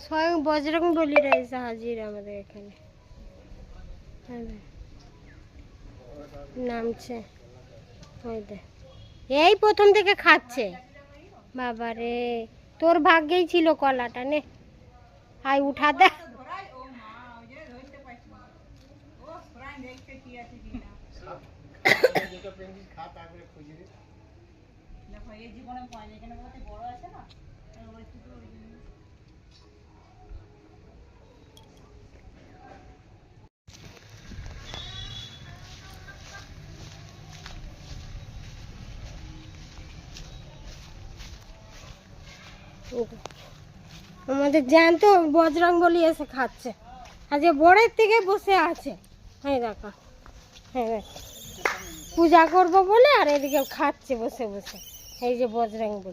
স্বয়ং বজরং বলিরা এসে হাজির আমাদের এখানে। নামছে এই প্রথম থেকে খাচ্ছে। বাবারে তোর ভাগ্যেই ছিল কলাটা, নে আয় উঠা দে। আমাদের জ্যান্ত বজরং বলি এসে খাচ্ছে, আজ বড়ের থেকে বসে আছে। হ্যাঁ দেখো, হ্যাঁ পূজা করবো বলে আর এদিকে খাচ্ছে বসে বসে। এই যে বজরং বলি।